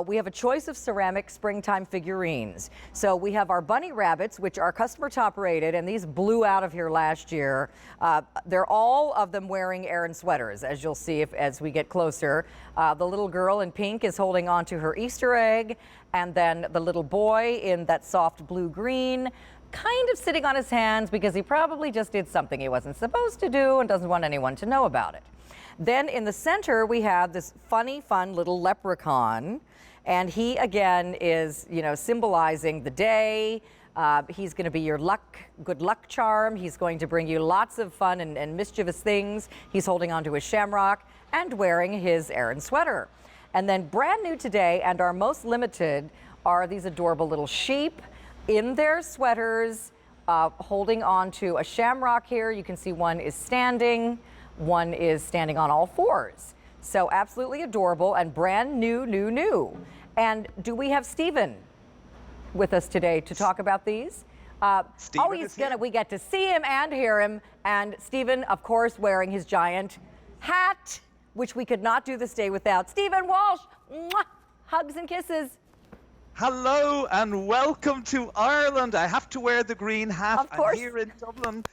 We have a choice of ceramic springtime figurines. So we have our bunny rabbits, which are customer top rated, and these blew out of here last year. They're all of them wearing Aran sweaters, as you'll see as we get closer. The little girl in pink is holding on to her Easter egg, and then the little boy in that soft blue-green kind of sitting on his hands because he probably just did something he wasn't supposed to do and doesn't want anyone to know about it. Then in the center, we have this funny, fun little leprechaun. And he, again, is, symbolizing the day. He's going to be your good luck charm. He's going to bring you lots of fun and mischievous things. He's holding onto his shamrock and wearing his Aran sweater. And then brand new today and our most limited are these adorable little sheep in their sweaters, holding onto a shamrock here. You can see one is standing. One is standing on all fours. So absolutely adorable and brand new. And do we have Stephen with us today to talk about these? We get to see him and hear him. And Stephen, of course, wearing his giant hat, which we could not do this day without. Stephen Walsh, mwah, hugs and kisses. Hello and welcome to Ireland. I have to wear the green hat. Of course. I'm here in Dublin.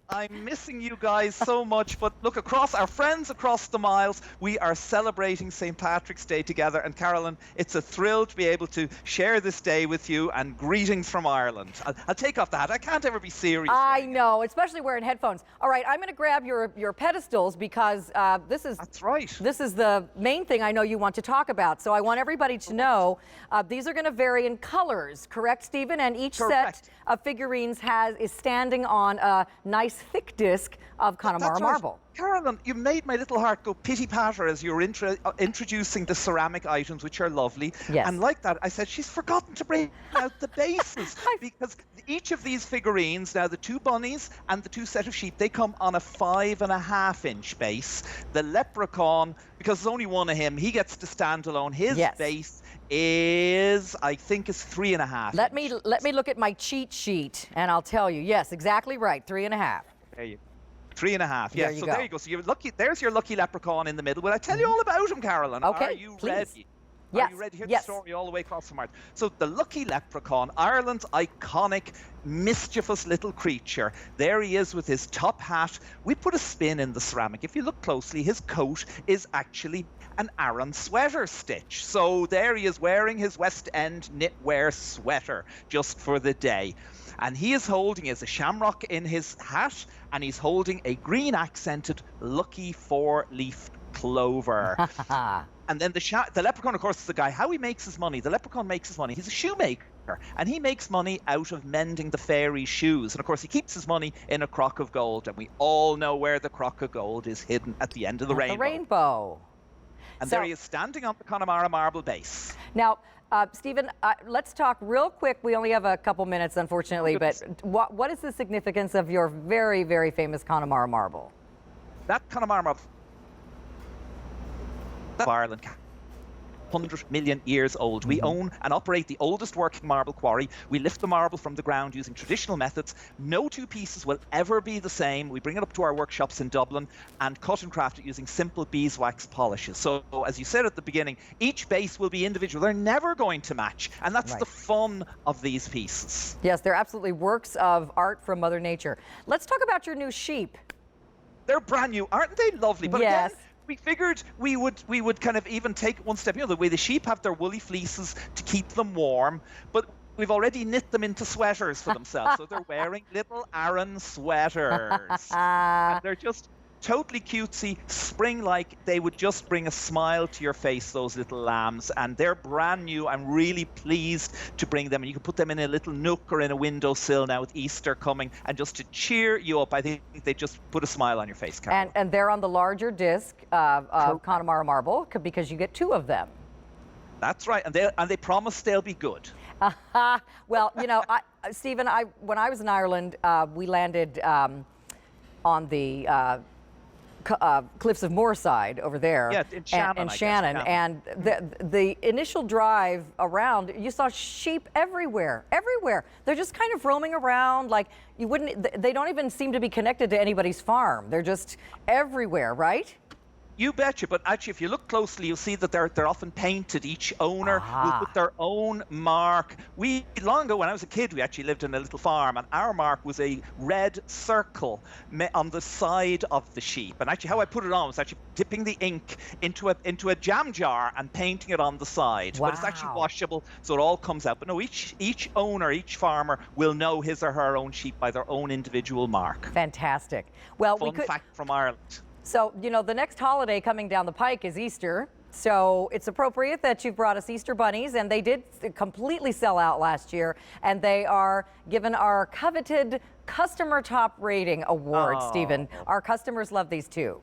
I'm missing you guys so much, but look, our friends across the miles, we are celebrating St. Patrick's Day together. And Carolyn, it's a thrill to be able to share this day with you, and greetings from Ireland. I'll take off the hat. I can't ever be serious. I know, especially wearing headphones. All right, I'm going to grab your pedestals because That's right. This is the main thing I know you want to talk about. So I want everybody to know these are going to vary in colors, correct, Stephen? And each set of figurines is standing on a nice thick disc of Connemara marble. Carolyn, you made my little heart go pitty-patter as you were introducing the ceramic items, which are lovely. Yes. And like that, I said, she's forgotten to bring out the bases. Because each of these figurines, now the two bunnies and the two set of sheep, they come on a 5.5-inch base. The leprechaun, because there's only one of him, he gets to stand alone. His base is, I think, is 3.5. Let me look at my cheat sheet, and I'll tell you. Yes, exactly right. 3.5. There you go. 3.5. Yeah. So there you go. So you're lucky. There's your lucky leprechaun in the middle. Will I tell you all about him, Carolyn? Okay. Are you ready? Yes. Are you ready to hear the story all the way across from Ireland? So the lucky leprechaun, Ireland's iconic, mischievous little creature. There he is with his top hat. We put a spin in the ceramic. If you look closely, his coat is actually an Aran sweater stitch. So there he is wearing his West End knitwear sweater just for the day. And he is holding a shamrock in his hat, and he's holding a green accented lucky 4-leaf clover. And then the leprechaun, of course, is the guy. How he makes his money. The leprechaun makes his money. He's a shoemaker, and he makes money out of mending the fairy shoes. And of course, he keeps his money in a crock of gold. And we all know where the crock of gold is hidden at the end of the rainbow. The rainbow. And there he is standing on the Connemara marble base. Now, Stephen, let's talk real quick. We only have a couple minutes, unfortunately, but what is the significance of your very, very famous Connemara marble? That Connemara marble of Ireland, 100 million years old. We own and operate the oldest working marble quarry. We lift the marble from the ground using traditional methods. No two pieces will ever be the same. We bring it up to our workshops in Dublin and cut and craft it using simple beeswax polishes. So, as you said at the beginning, each base will be individual. They're never going to match. And that's the fun of these pieces. Yes, they're absolutely works of art from Mother Nature. Let's talk about your new sheep. They're brand new. Aren't they lovely? But yes. Again, we figured we would kind of even take it one step, the way the sheep have their woolly fleeces to keep them warm, but we've already knit them into sweaters for themselves. So they're wearing little Aran sweaters. And they're just totally cutesy, spring-like. They would just bring a smile to your face, those little lambs. And they're brand new. I'm really pleased to bring them. And you can put them in a little nook or in a windowsill now with Easter coming. And just to cheer you up, I think they just put a smile on your face, Carol. And they're on the larger disc of Connemara marble because you get 2 of them. That's right. And they promise they'll be good. Well, Stephen, when I was in Ireland, we landed on the cliffs of Moorside over there. Yeah, in Shannon. And the initial drive around, you saw sheep everywhere. They're just kind of roaming around like you wouldn't, they don't even seem to be connected to anybody's farm. They're just everywhere, right? You betcha, but actually, if you look closely, you'll see that they're often painted. Each owner will put their own mark. Long ago, when I was a kid, we actually lived in a little farm, and our mark was a red circle on the side of the sheep. And actually, how I put it on was actually dipping the ink into a jam jar and painting it on the side. Wow. But it's actually washable, so it all comes out. But no, each owner, each farmer will know his or her own sheep by their own individual mark. Fantastic. Well, Fun fact from Ireland. So, you know, the next holiday coming down the pike is Easter. So it's appropriate that you've brought us Easter bunnies, and they did completely sell out last year, and they are given our coveted Customer Top Rating Award, Stephen. Our customers love these too.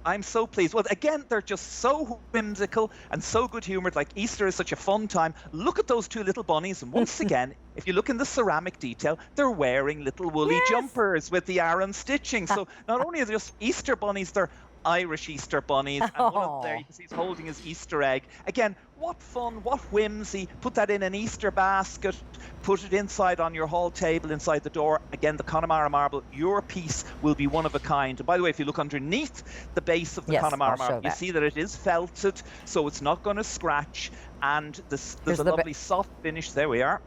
I'm so pleased. Well, again, they're just so whimsical and so good-humoured. Like, Easter is such a fun time. Look at those two little bunnies. And once again, if you look in the ceramic detail, they're wearing little woolly jumpers with the Aran stitching. So not only are they just Easter bunnies, they're Irish Easter bunnies. And one of them there, you can see he's holding his Easter egg. Again, what fun, what whimsy. Put that in an Easter basket, put it inside on your hall table inside the door. Again, the Connemara marble, your piece will be one of a kind. And by the way, if you look underneath the base of the Connemara marble, you see that it is felted, so it's not going to scratch. And there's a lovely soft finish. There we are.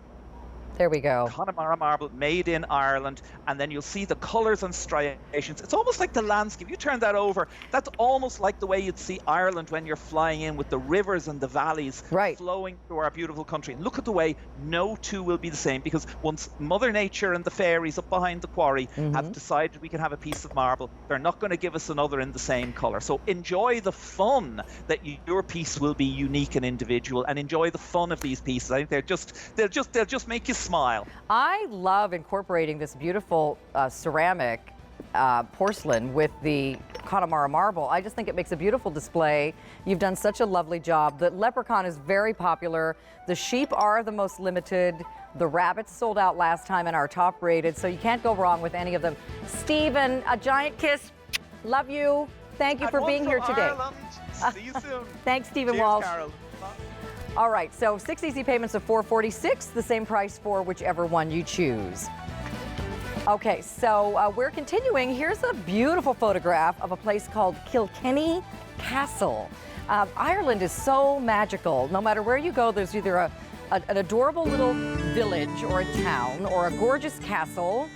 There we go. Connemara marble, made in Ireland, and then you'll see the colours and striations. It's almost like the landscape. You turn that over, that's almost like the way you'd see Ireland when you're flying in, with the rivers and the valleys flowing through our beautiful country. And look at the way no two will be the same, because once Mother Nature and the fairies up behind the quarry have decided we can have a piece of marble, they're not going to give us another in the same colour. So enjoy the fun that your piece will be unique and individual, and enjoy the fun of these pieces. I think they'll just make you smile. I love incorporating this beautiful ceramic porcelain with the Connemara marble. I just think it makes a beautiful display. You've done such a lovely job. The leprechaun is very popular. The sheep are the most limited. The rabbits sold out last time and are top rated, so you can't go wrong with any of them. Stephen, a giant kiss. Love you. Thank you for being here today. See you soon. Thanks, Stephen Cheers, Walsh. Carol. All right, so 6 easy payments of $446, the same price for whichever one you choose. Okay, so we're continuing. Here's a beautiful photograph of a place called Kilkenny Castle. Ireland is so magical. No matter where you go, there's either an adorable little village or a town or a gorgeous castle